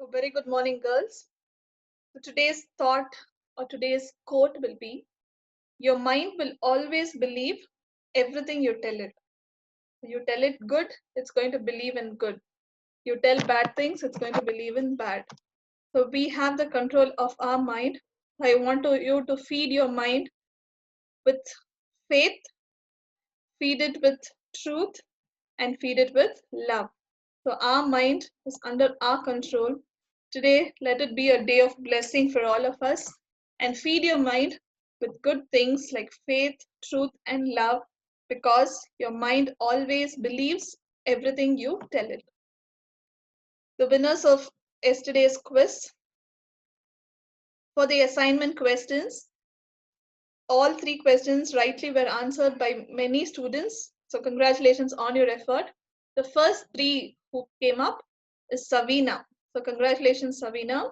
So very good morning, girls. So today's thought or today's quote will be, your mind will always believe everything you tell it. You tell it good, it's going to believe in good. You tell bad things, it's going to believe in bad. So we have the control of our mind. I want you to feed your mind with faith, feed it with truth, and feed it with love. So our mind is under our control. Today, let it be a day of blessing for all of us, and feed your mind with good things like faith, truth, and love, because your mind always believes everything you tell it. The winners of yesterday's quiz, for the assignment questions, all three questions rightly were answered by many students. So congratulations on your effort. The first three who came up is Savina. So congratulations, Savina.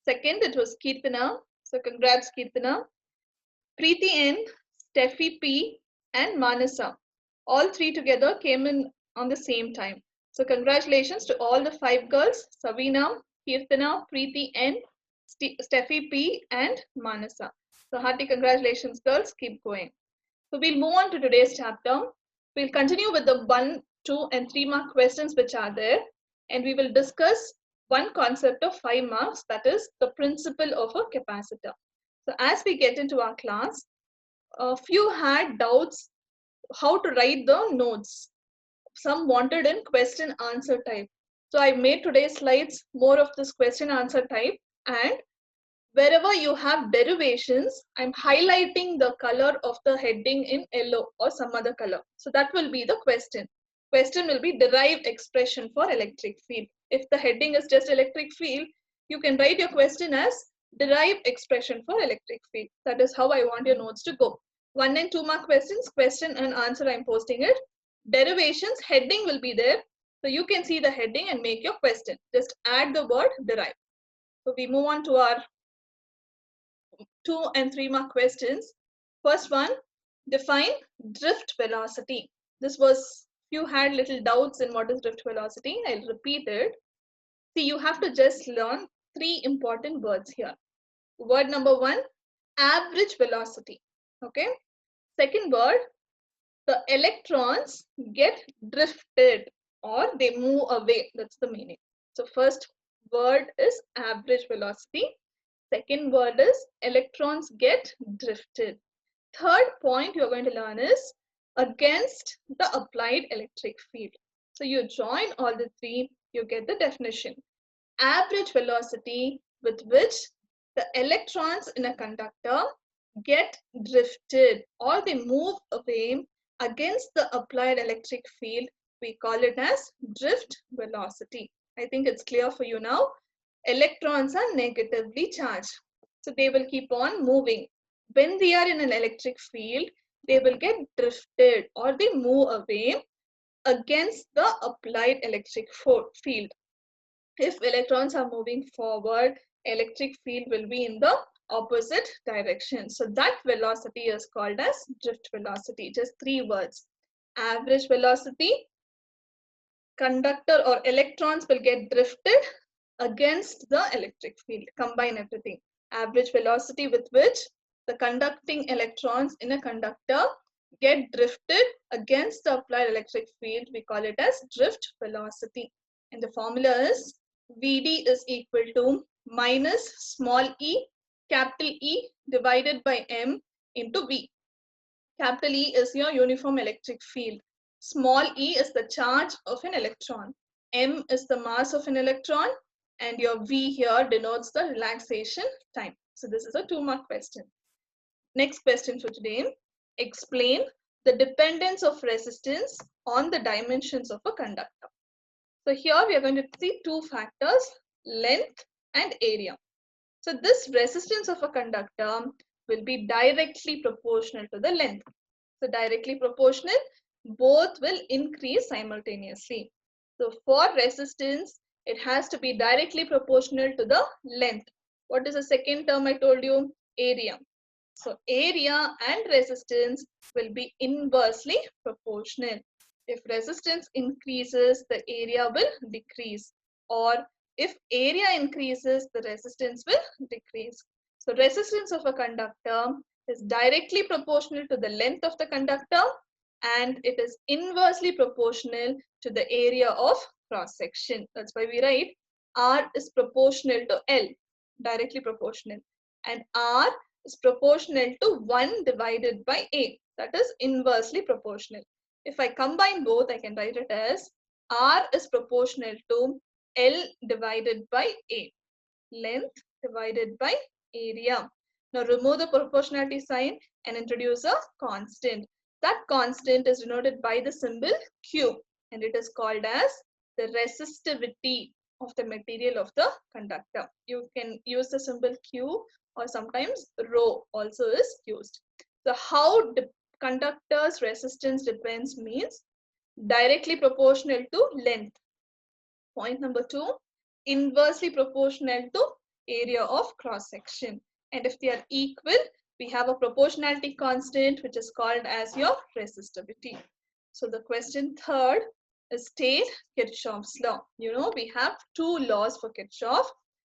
Second, it was Kirtana. So congrats, Kirtana. Preeti N, Steffi P, and Manasa. All three together came in on the same time. So congratulations to all the five girls, Savina, Kirtana, Preeti N, Steffi P, and Manasa. So hearty congratulations, girls. Keep going. So we'll move on to today's chapter. We'll continue with the 1, 2, and 3 mark questions which are there, and we will discuss one concept of 5 marks, that is the principle of a capacitor. So as we get into our class, a few had doubts how to write the notes. Some wanted in question answer type. So I made today's slides more of this question answer type, and wherever you have derivations, I'm highlighting the color of the heading in yellow or some other color. So that will be the question. Question will be derived expression for electric field. If the heading is just electric field, you can write your question as derived expression for electric field. That is how I want your notes to go. 1 and 2 mark questions, question and answer, I'm posting it. Derivations, heading will be there. So you can see the heading and make your question. Just add the word derive. So we move on to our 2 and 3 mark questions. First one, define drift velocity. This was, you had little doubts in what is drift velocity. I'll repeat it. See, you have to just learn 3 important words here. Word number 1, average velocity. Okay. Second word, the electrons get drifted or they move away. That's the meaning. So first word is average velocity. Second word is electrons get drifted. Third point you're going to learn is against the applied electric field. So you join all the 3, you get the definition. Average velocity with which the electrons in a conductor get drifted or they move away against the applied electric field, we call it as drift velocity. I think it's clear for you now. Electrons are negatively charged, so they will keep on moving. When they are in an electric field, they will get drifted or they move away against the applied electric field. If electrons are moving forward, electric field will be in the opposite direction. So that velocity is called as drift velocity. Just 3 words. Average velocity, conductor or electrons will get drifted against the electric field. Combine everything. Average velocity with which the conducting electrons in a conductor get drifted against the applied electric field. We call it as drift velocity. And the formula is Vd is equal to minus small e, capital E divided by m into V. Capital E is your uniform electric field. Small e is the charge of an electron. M is the mass of an electron. And your V here denotes the relaxation time. So this is a 2 mark question. Next question for today. Explain the dependence of resistance on the dimensions of a conductor. So here we are going to see 2 factors, length and area. So this resistance of a conductor will be directly proportional to the length. So directly proportional, both will increase simultaneously. So for resistance, it has to be directly proportional to the length. What is the second term I told you? Area. So area and resistance will be inversely proportional. If resistance increases, the area will decrease. Or If area increases, the resistance will decrease. So resistance of a conductor is directly proportional to the length of the conductor, and it is inversely proportional to the area of cross section. That's why we write R is proportional to L, directly proportional, and R is proportional to 1 divided by A, that is inversely proportional. If I combine both, I can write it as R is proportional to L divided by A, length divided by area. Now remove the proportionality sign and introduce a constant. That constant is denoted by the symbol Q, and it is called as the resistivity of the material of the conductor. You can use the symbol Q, or sometimes rho also is used. So how the conductor's resistance depends means directly proportional to length. Point number 2, inversely proportional to area of cross section. And if they are equal, we have a proportionality constant which is called as your resistivity. So the question third is state Kirchhoff's law. You know, we have two laws for Kirchhoff.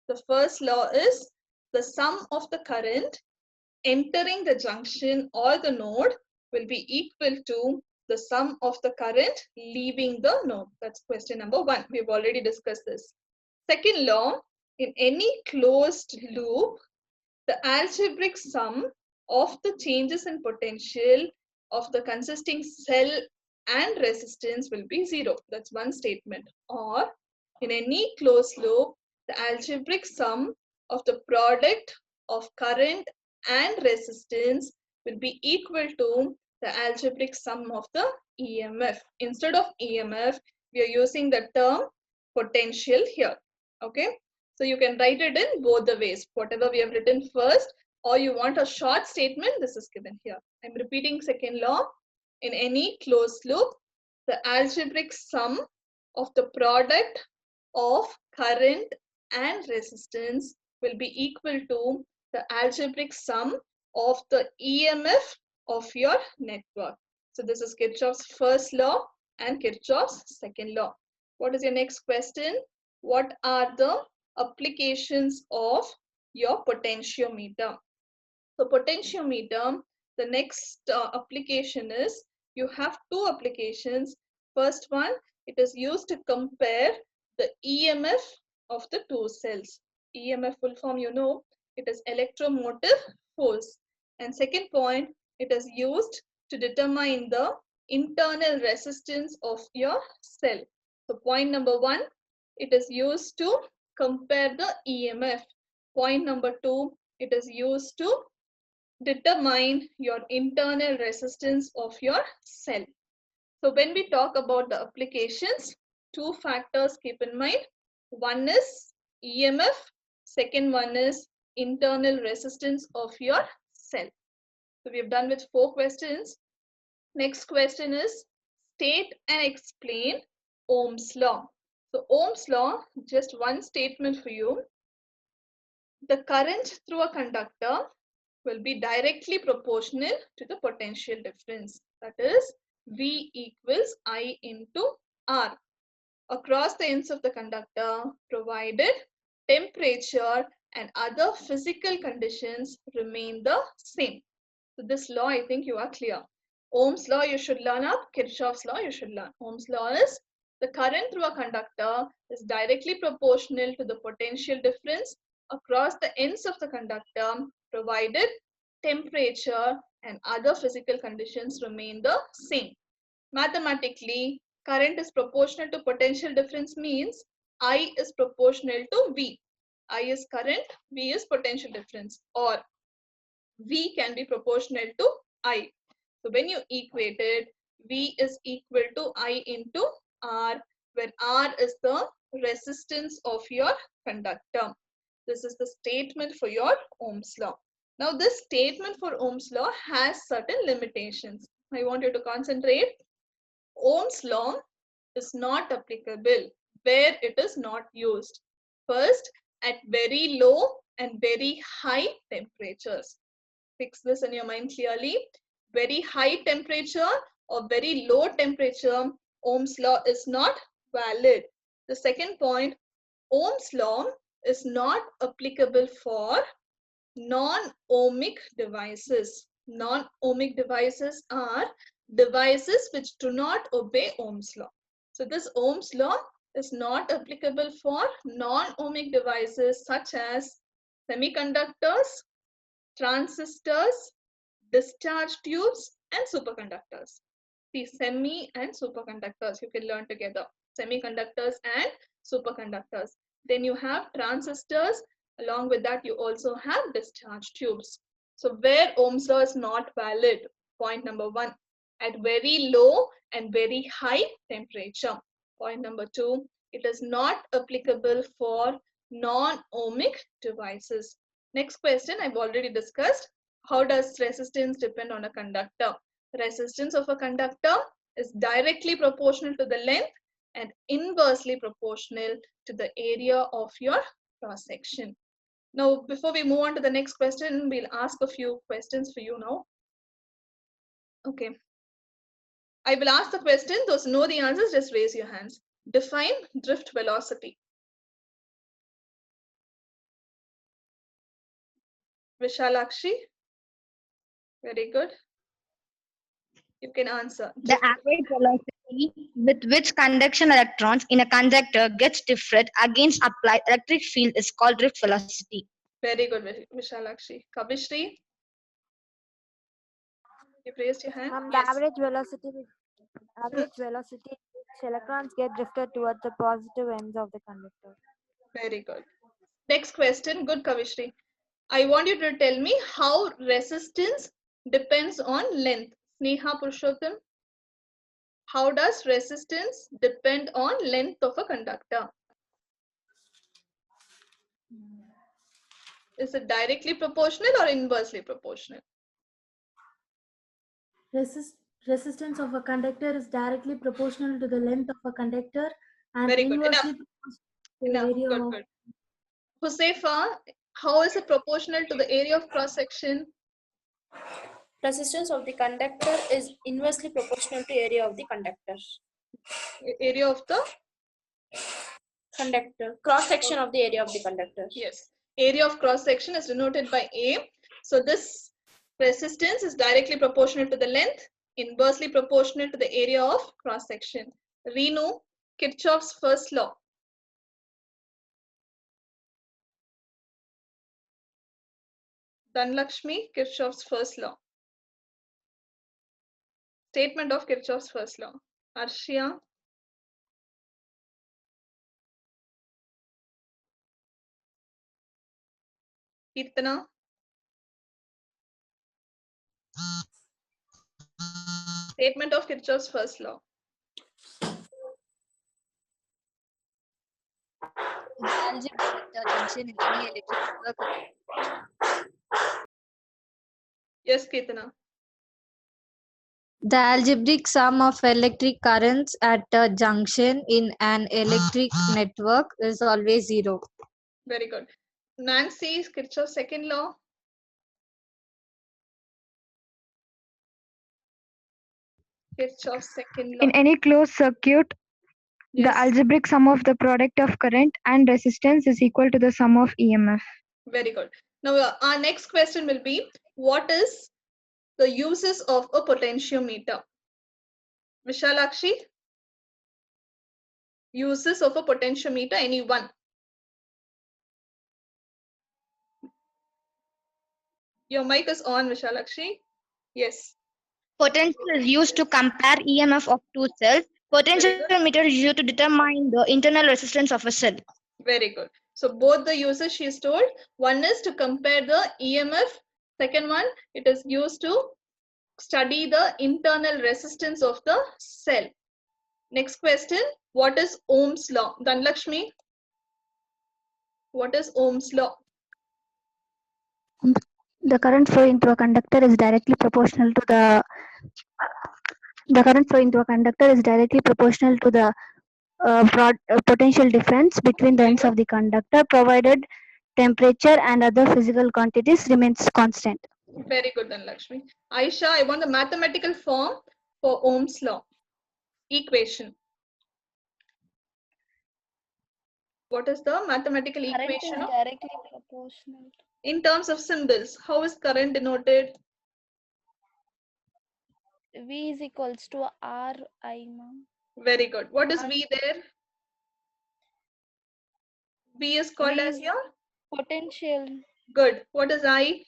The first law is the sum of the current entering the junction or the node will be equal to the sum of the current leaving the node. That's question number 1. We've already discussed this. Second law, in any closed loop, the algebraic sum of the changes in potential of the consisting cell and resistance will be 0. That's one statement. Or in any closed loop, the algebraic sum of the product of current and resistance will be equal to the algebraic sum of the EMF. Instead of EMF, we are using the term potential here. Okay, so you can write it in both the ways, whatever we have written first, or you want a short statement, this is given here. I'm repeating second law. In any closed loop, the algebraic sum of the product of current and resistance will be equal to the algebraic sum of the EMF of your network. So this is Kirchhoff's first law and Kirchhoff's second law. What is your next question? What are the applications of your potentiometer? So potentiometer, the next application is, you have two applications. First one, it is used to compare the EMF of the two cells. EMF full form, you know, it is electromotive force. And second point, it is used to determine the internal resistance of your cell. So point number 1, it is used to compare the EMF. Point number 2, it is used to determine your internal resistance of your cell. So when we talk about the applications, two factors keep in mind. One is EMF, second one is internal resistance of your cell. So we have done with 4 questions. Next question is state and explain Ohm's law. So Ohm's law, just one statement for you. The current through a conductor will be directly proportional to the potential difference. That is, V equals I into R across the ends of the conductor, provided temperature and other physical conditions remain the same. So this law, I think you are clear. Ohm's law you should learn up, Kirchhoff's law you should learn. Ohm's law is the current through a conductor is directly proportional to the potential difference across the ends of the conductor, provided temperature and other physical conditions remain the same. Mathematically, current is proportional to potential difference means I is proportional to V. I is current, V is potential difference, or V can be proportional to I. So when you equate it, V is equal to I into R, where R is the resistance of your conductor. This is the statement for your Ohm's law. Now this statement for Ohm's law has certain limitations. I want you to concentrate. Ohm's law is not applicable where it is not used. First, at very low and very high temperatures. Fix this in your mind clearly. Very high temperature or very low temperature, Ohm's law is not valid. The second point, Ohm's law is not applicable for non-ohmic devices. Non-ohmic devices are devices which do not obey Ohm's law. So this Ohm's law is not applicable for non-ohmic devices such as semiconductors, transistors, discharge tubes, and superconductors. The semi and superconductors you can learn together. Semiconductors and superconductors. Then you have transistors. Along with that, you also have discharge tubes. So where Ohm's law is not valid, point number 1, at very low and very high temperature. Point number 2, it is not applicable for non-ohmic devices. Next question I've already discussed. How does resistance depend on a conductor? Resistance of a conductor is directly proportional to the length and inversely proportional to the area of your cross section. Now, before we move on to the next question, we'll ask a few questions for you now. Okay. I will ask the question. Those who know the answers, just raise your hands. Define drift velocity. Vishalakshi. Very good. You can answer. The average velocity with which conduction electrons in a conductor gets different against applied electric field is called drift velocity. Very good, Vishalakshi. Kavishri. You raised your hand. The average velocity which electrons get drifted towards the positive ends of the conductor. Very good. Next question. Good, Kavishri. I want you to tell me how resistance depends on length. Sneha Purushottam. How does resistance depend on length of a conductor? Is it directly proportional or inversely proportional? Resistance of a conductor is directly proportional to the length of a conductor and Very good. inversely proportional to the Enough. area Good, of. good. Huzaifa, how is it proportional to the area of cross section? Resistance of the conductor is inversely proportional to area of the conductor. Area of the Conductor. Cross section of the area of the conductor. Yes. Area of cross section is denoted by A. So this resistance is directly proportional to the length, inversely proportional to the area of cross section. Reenu, Kirchhoff's first law. Dhanlakshmi, Kirchhoff's first law. Statement of Kirchhoff's first law. Arshia. Kirtana. Statement of Kirchhoff's first law. The algebraic junction in any electric network. Yes, Kirtana. The algebraic sum of electric currents at a junction in an electric network is always zero. Very good. Nancy, Kirchhoff's second law. Kirchhoff's second law. In any closed circuit, Yes. the algebraic sum of the product of current and resistance is equal to the sum of EMF. Very good. Now, our next question will be, what is the uses of a potentiometer? Vishalakshi, uses of a potentiometer, any one? Your mic is on, Vishalakshi. Yes. Potential is used to compare EMF of two cells. Potentiometer is used to determine the internal resistance of a cell. Very good. So both the uses she is told, one is to compare the EMF, second one, it is used to study the internal resistance of the cell. Next question, what is Ohm's law? Dhanlakshmi, what is Ohm's law? The current flow into a conductor is directly proportional to the potential difference between the ends of the conductor, provided temperature and other physical quantities remains constant. Very good, Dhanlakshmi. Aisha, I want the mathematical form for Ohm's law. Equation. What is the mathematical Current is equation of, directly proportional. in terms of symbols? How is current denoted? V is equals to R I, ma'am. Very good. What is R- V there? V is called V as is your? potential. Good. What is I?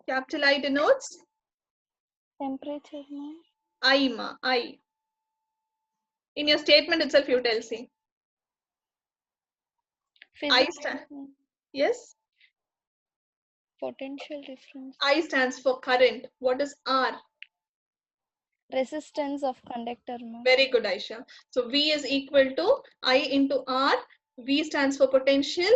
Capital I denotes? Temperature, ma'am. I, ma. I. In your statement itself, you tell, see. I Physics, stand. ma'am. Yes. Potential difference. I stands for current. What is R? Resistance of conductor, ma'am. Very good, Aisha. So V is equal to I into R. V stands for potential,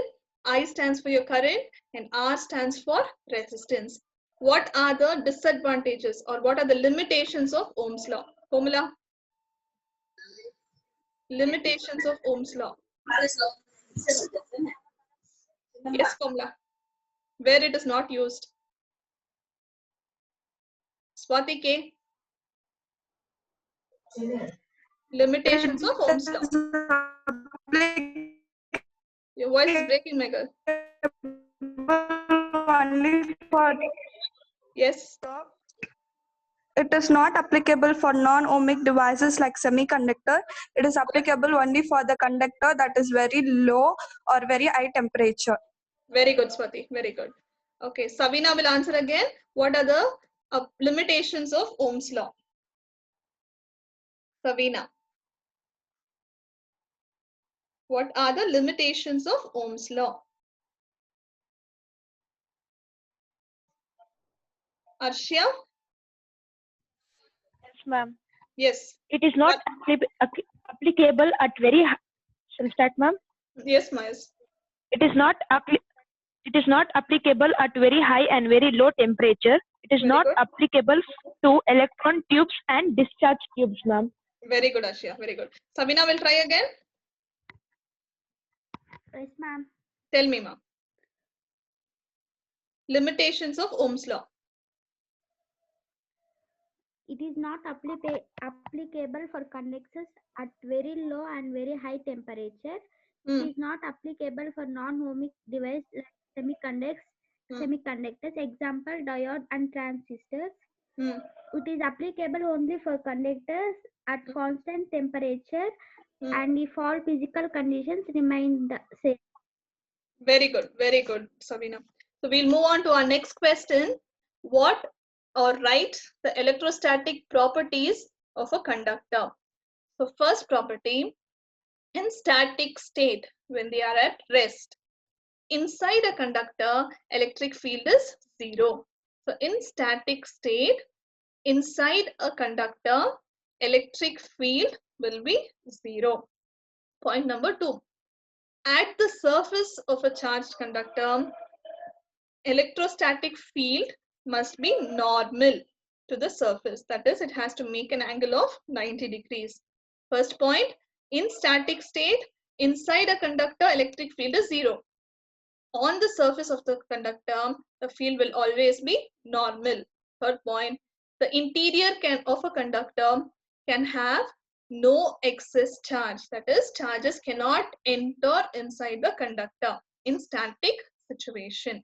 I stands for your current, and R stands for resistance. What are the disadvantages or what are the limitations of Ohm's law? Formula? Limitations of Ohm's law. Yes, formula. Where it is not used. Swati K. Limitations of Ohm's law. Your voice is breaking, my girl. Only for Yes. it is not applicable for non-ohmic devices like semiconductor. It is applicable only for the conductor that is very low or very high temperature. Very good, Swati. Very good. Okay, Savina will answer again. What are the limitations of Ohm's law? Savina. What are the limitations of Ohm's law? Arshia? Yes, ma'am. Yes. It is not applicable at very high. Shall I start, ma'am? Yes, Mayas. It is not applicable at very high and very low temperature. It is Very not good. applicable to electron tubes and discharge tubes, ma'am. Very good, Arshia. Very good. Savina will try again. Yes, ma'am. Tell me, ma'am. Limitations of Ohm's law. It is not applicable for conductors at very low and very high temperature. It is not applicable for non-ohmic devices like semiconductors, example diode and transistors. It is applicable only for conductors at constant temperature and if all physical conditions remain the same. Very good, Savina. So we'll move on to our next question. What or write the electrostatic properties of a conductor? So first property, in static state, when they are at rest, inside a conductor, electric field is 0. So in static state, inside a conductor, electric field will be 0. Point number 2. At the surface of a charged conductor, electrostatic field must be normal to the surface. That is, it has to make an angle of 90 degrees. First point, in static state, inside a conductor, electric field is 0. On the surface of the conductor, the field will always be normal. Third point, the interior of a conductor can have no excess charge. That is, charges cannot enter inside the conductor in static situation.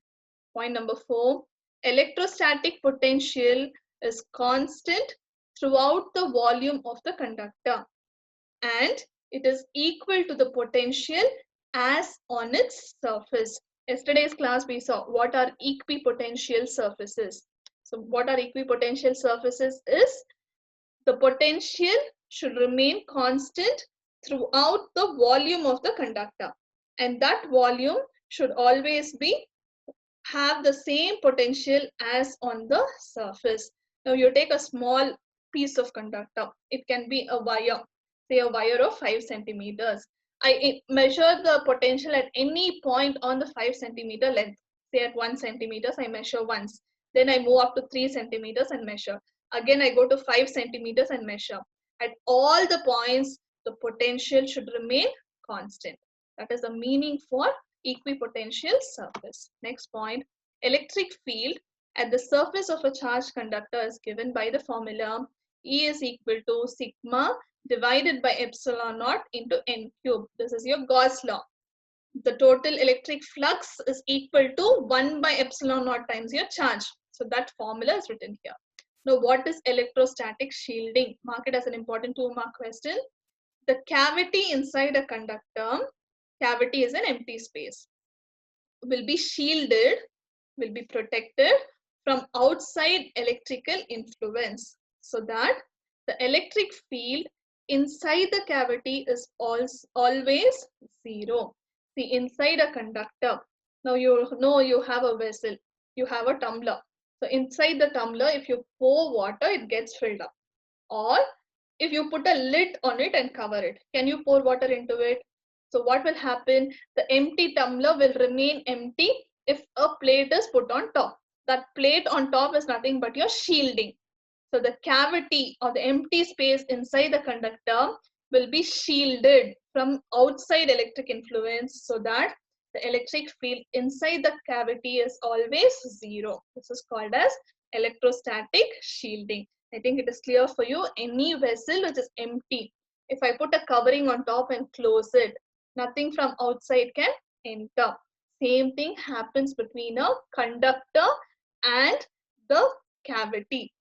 Point number 4, electrostatic potential is constant throughout the volume of the conductor and it is equal to the potential as on its surface. Yesterday's class we saw what are equipotential surfaces. So what are equipotential surfaces is the potential should remain constant throughout the volume of the conductor and that volume should always be have the same potential as on the surface. Now you take a small piece of conductor. It can be a wire, say a wire of 5 centimeters. I measure the potential at any point on the 5 centimeter length. Say at 1 centimeters, I measure once. Then I move up to 3 centimeters and measure. Again, I go to 5 centimeters and measure. At all the points, the potential should remain constant. That is the meaning for equipotential surface. Next point, electric field at the surface of a charged conductor is given by the formula E is equal to sigma divided by epsilon naught into n cube. This is your Gauss law. The total electric flux is equal to 1 by epsilon naught times your charge. So that formula is written here. Now, what is electrostatic shielding? Mark it as an important 2-mark question. The cavity inside a conductor, cavity is an empty space, will be shielded, will be protected from outside electrical influence, so that the electric field inside the cavity is always zero. See, inside a conductor, now you know you have a vessel, you have a tumbler. So inside the tumbler, if you pour water, it gets filled up. Or if you put a lid on it and cover it, can you pour water into it? So what will happen? The empty tumbler will remain empty if a plate is put on top. That plate on top is nothing but your shielding. So the cavity or the empty space inside the conductor will be shielded from outside electric influence, so that the electric field inside the cavity is always zero. This is called as electrostatic shielding. I think it is clear for you. Any vessel which is empty, if I put a covering on top and close it, nothing from outside can enter. Same thing happens between a conductor and the cavity,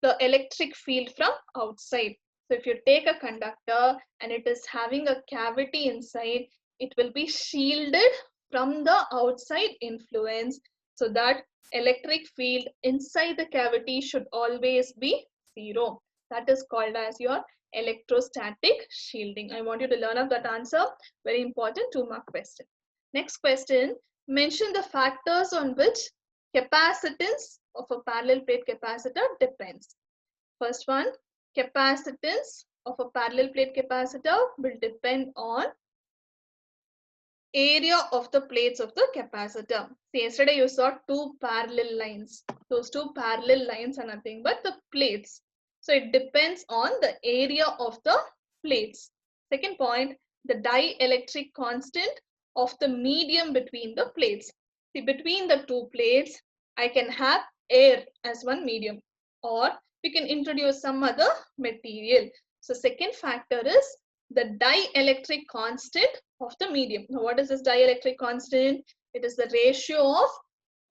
the electric field from outside. So if you take a conductor and it is having a cavity inside, it will be shielded from the outside influence, so that electric field inside the cavity should always be zero. That is called as your electrostatic shielding. I want you to learn up that answer. Very important 2-mark question. Next question, mention the factors on which capacitance of a parallel plate capacitor depends. First one, capacitance of a parallel plate capacitor will depend on area of the plates of the capacitor. See, yesterday you saw 2 parallel lines. Those 2 parallel lines are nothing but the plates. So it depends on the area of the plates. Second point, the dielectric constant of the medium between the plates. See, between the 2 plates, I can have air as one medium, or we can introduce some other material. So second factor is the dielectric constant of the medium. Now, what is this dielectric constant? It is the ratio of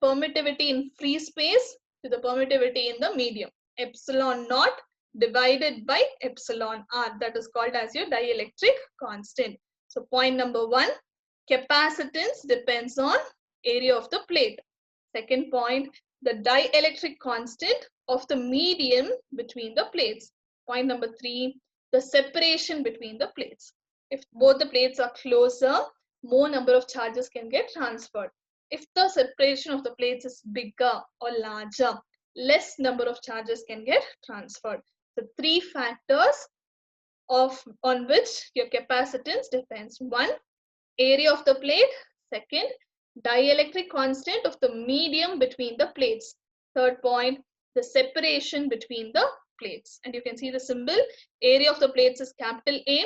permittivity in free space to the permittivity in the medium. Epsilon naught divided by epsilon r. That is called as your dielectric constant. So point number 1, capacitance depends on area of the plate. Second point, the dielectric constant of the medium between the plates. Point number 3, the separation between the plates. If both the plates are closer, more number of charges can get transferred. If the separation of the plates is bigger or larger, less number of charges can get transferred. The 3 factors on which your capacitance depends. 1, area of the plate. Second, dielectric constant of the medium between the plates. Third point, the separation between the plates. And you can see the symbol, area of the plates is capital A,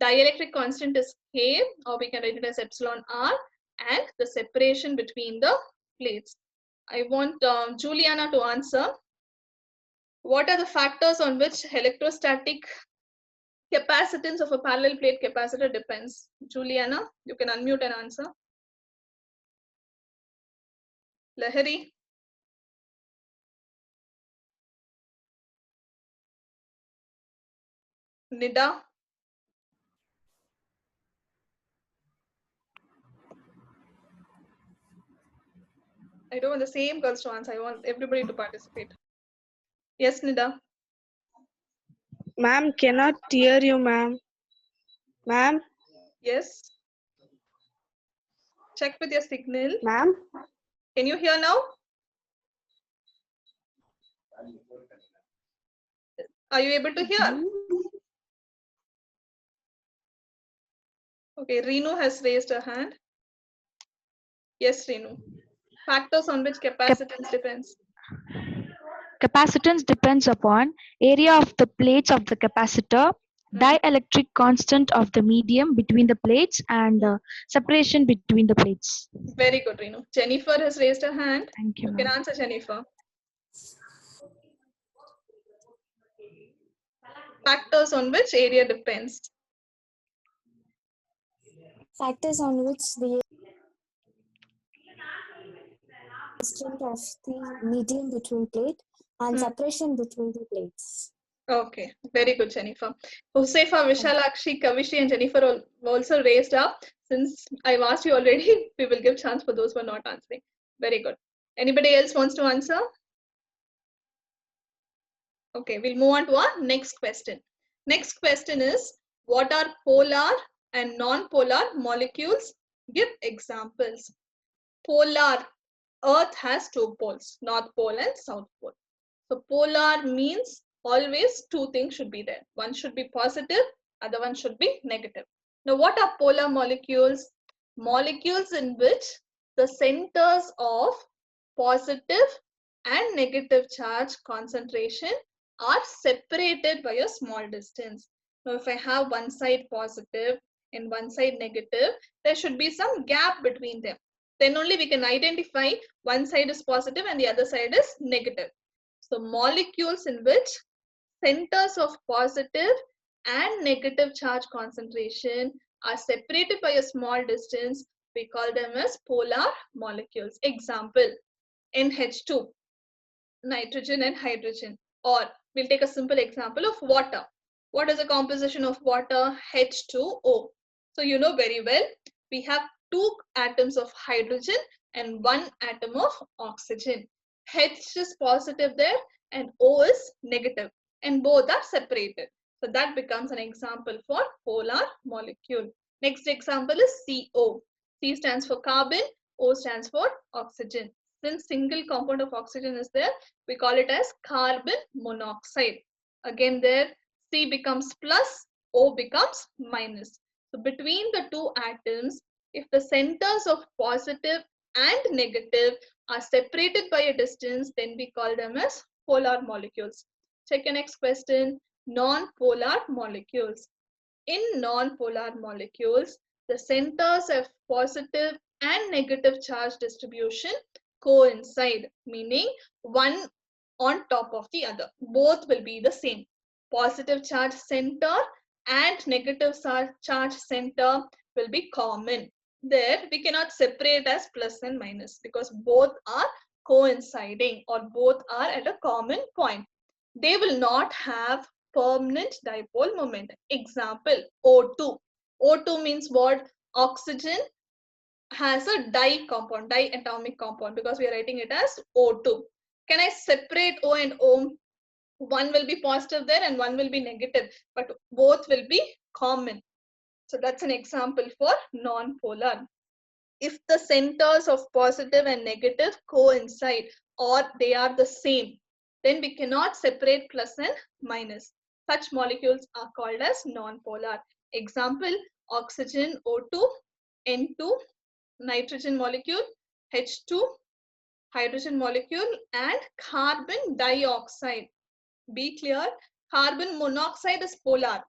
dielectric constant is K, or we can write it as epsilon r, and the separation between the plates. I want Juliana to answer. What are the factors on which electrostatic capacitance of a parallel plate capacitor depends? Juliana, you can unmute and answer. Lahari. Nida. I don't want the same girls to answer. I want everybody to participate. Yes, Nida. Ma'am, cannot hear you, ma'am. Ma'am? Yes. Check with your signal. Ma'am? Can you hear now? Are you able to hear? Okay, Reenu has raised her hand. Yes, Reenu. Factors on which capacitance depends. Capacitance depends upon area of the plates of the capacitor, dielectric constant of the medium between the plates, and separation between the plates. Very good, Reenu. Jennifer has raised her hand. Thank you. You can answer, Jennifer. Factors on which area depends. Factors on which the distance of the medium between plate and separation between the plates. Okay, very good, Jennifer. Josefa, Vishalakshi, Kavishi, and Jennifer also raised up. Since I've asked you already, we will give chance for those who are not answering. Very good. Anybody else wants to answer? Okay, we'll move on to our next question. Next question is, what are polar and non-polar molecules? Give examples. Polar, Earth has two poles, North Pole and South Pole. So polar means always two things should be there. One should be positive, other one should be negative. Now what are polar molecules? Molecules in which the centers of positive and negative charge concentration are separated by a small distance. Now if I have one side positive and one side negative, there should be some gap between them. Then only we can identify one side is positive and the other side is negative. So molecules in which centers of positive and negative charge concentration are separated by a small distance, we call them as polar molecules. Example, NH2, nitrogen and hydrogen. Or we'll take a simple example of water. What is the composition of water? H2O. So you know very well, we have two atoms of hydrogen and one atom of oxygen. H is positive there and O is negative, and both are separated. So that becomes an example for polar molecule. Next example is CO. C stands for carbon, O stands for oxygen. Since single compound of oxygen is there, we call it as carbon monoxide. Again there, C becomes plus, O becomes minus. So between the two atoms, if the centers of positive and negative are separated by a distance, then we call them as polar molecules. Check your next question. Non-polar molecules. In non-polar molecules, the centers of positive and negative charge distribution coincide, meaning one on top of the other. Both will be the same. Positive charge center and negative charge center will be common. There we cannot separate as plus and minus because both are coinciding or both are at a common point. They will not have permanent dipole moment. Example, O2. O2 means what? Oxygen has a diatomic compound because we are writing it as O2. Can I separate O and O? One will be positive there and one will be negative, but both will be common. So that's an example for non-polar. If the centers of positive and negative coincide or they are the same, then we cannot separate plus and minus. Such molecules are called as non-polar. Example, oxygen O2, N2, nitrogen molecule, H2, hydrogen molecule, and carbon dioxide. Be clear, carbon monoxide is polar.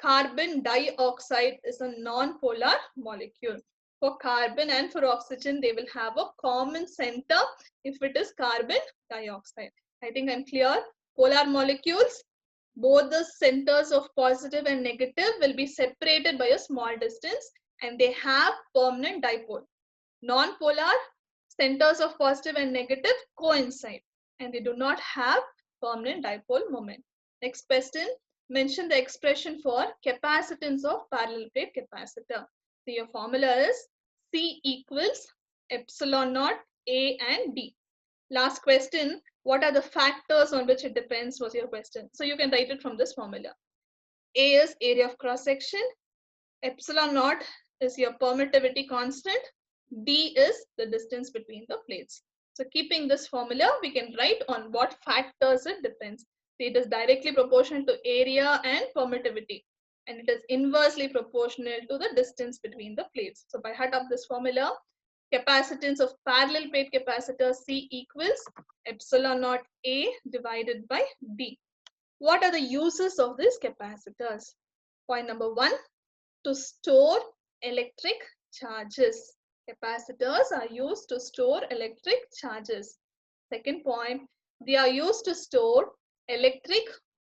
Carbon dioxide is a non-polar molecule. For carbon and for oxygen, they will have a common center if it is carbon dioxide. I think I'm clear. Polar molecules, both the centers of positive and negative will be separated by a small distance and they have permanent dipole. Non-polar, centers of positive and negative coincide and they do not have permanent dipole moment. Next question, mention the expression for capacitance of parallel plate capacitor. So your formula is C equals epsilon naught A and D. Last question, what are the factors on which it depends was your question. So you can write it from this formula. A is area of cross section, epsilon naught is your permittivity constant, D is the distance between the plates. So keeping this formula, we can write on what factors it depends. See, it is directly proportional to area and permittivity, and it is inversely proportional to the distance between the plates. So by heart of this formula, capacitance of parallel plate capacitor C equals epsilon naught A divided by D. What are the uses of these capacitors? Point number one, to store electric charges. Capacitors are used to store electric charges. Second point, they are used to store electric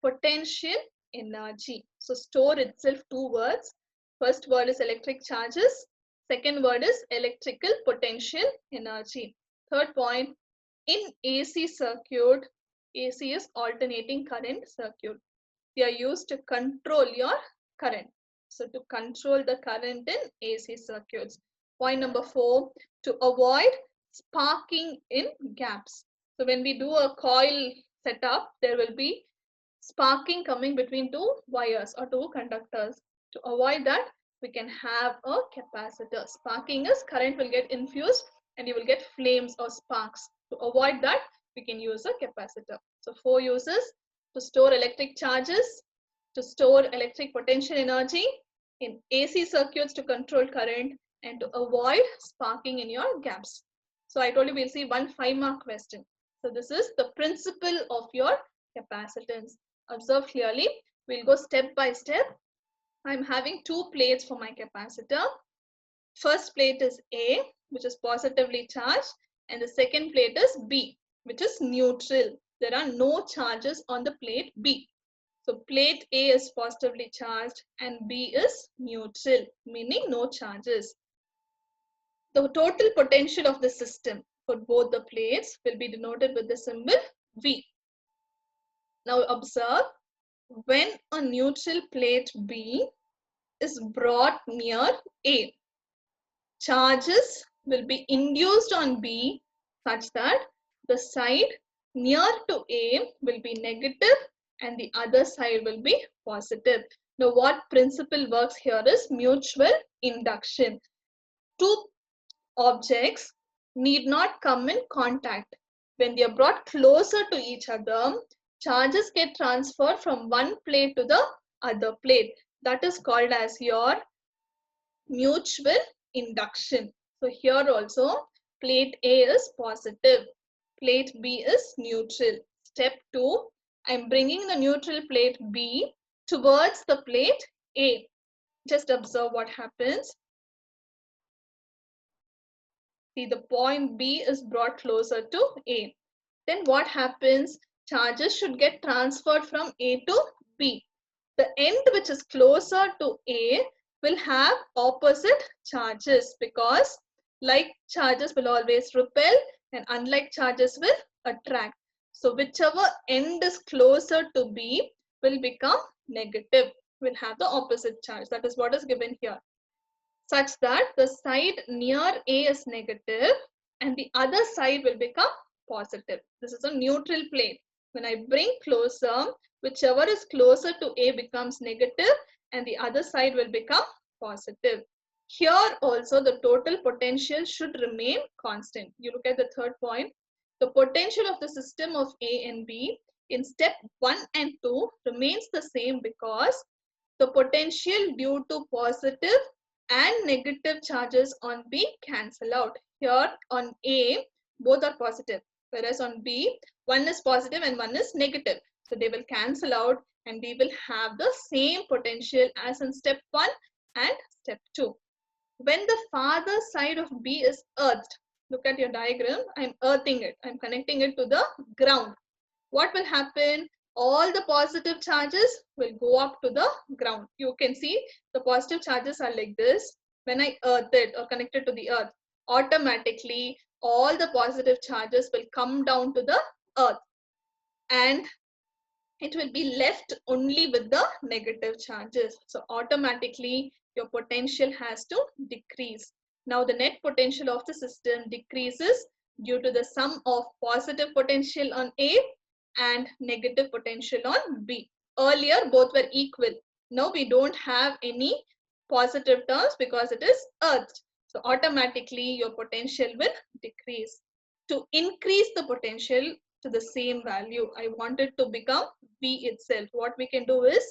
potential energy. So store itself two words. First word is electric charges. Second word is electrical potential energy. Third point, in AC circuit, AC is alternating current circuit. They are used to control your current. So to control the current in AC circuits. Point number 4, to avoid sparking in gaps. So when we do a coil setup, there will be sparking coming between two wires or two conductors. To avoid that, we can have a capacitor. Sparking is current will get infused and you will get flames or sparks. To avoid that, we can use a capacitor. So 4 uses: to store electric charges, to store electric potential energy, in AC circuits to control current, and to avoid sparking in your gaps. So I told you we'll see one 5-mark question. So this is the principle of your capacitance. Observe clearly. We'll go step by step. I'm having 2 plates for my capacitor. First plate is A, which is positively charged, and the second plate is B, which is neutral. There are no charges on the plate B. So plate A is positively charged and B is neutral, meaning no charges. The total potential of the system for both the plates will be denoted with the symbol V. Now observe, when a neutral plate B is brought near A, charges will be induced on B such that the side near to A will be negative and the other side will be positive. Now what principle works here is mutual induction. Two objects need not come in contact. When they are brought closer to each other, charges get transferred from one plate to the other plate. That is called as your mutual induction. So here also plate A is positive, plate B is neutral. Step 2, I am bringing the neutral plate B towards the plate A. Just observe what happens. See, the point B is brought closer to A. Then what happens? Charges should get transferred from A to B. The end which is closer to A will have opposite charges, because like charges will always repel and unlike charges will attract. So whichever end is closer to B will become negative, will have the opposite charge. That is what is given here, such that the side near A is negative and the other side will become positive. This is a neutral plate. When I bring closer, whichever is closer to A becomes negative and the other side will become positive. Here also the total potential should remain constant. You look at the third point. The potential of the system of A and B in step 1 and 2 remains the same, because the potential due to positive and negative charges on B cancel out. Here on A, both are positive, whereas on B, one is positive and one is negative. So they will cancel out and we will have the same potential as in step 1 and step 2. When the farther side of B is earthed, look at your diagram, I'm earthing it, I'm connecting it to the ground. What will happen? All the positive charges will go up to the ground. You can see the positive charges are like this. When I earth it or connect it to the earth, automatically all the positive charges will come down to the earth and it will be left only with the negative charges. So automatically your potential has to decrease. Now the net potential of the system decreases due to the sum of positive potential on A and negative potential on B. Earlier both were equal. Now we don't have any positive terms because it is earthed. So automatically your potential will decrease. To increase the potential to the same value, I want it to become V itself. What we can do is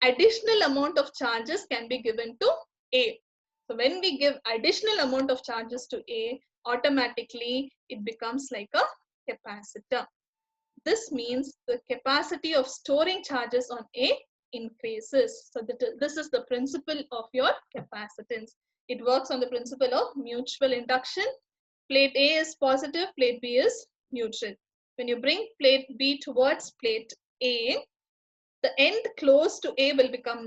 additional amount of charges can be given to A. So when we give additional amount of charges to A, automatically it becomes like a capacitor. This means the capacity of storing charges on A increases. So this is the principle of your capacitance. It works on the principle of mutual induction. Plate A is positive, plate B is neutral. When you bring plate B towards plate A, the end close to A will become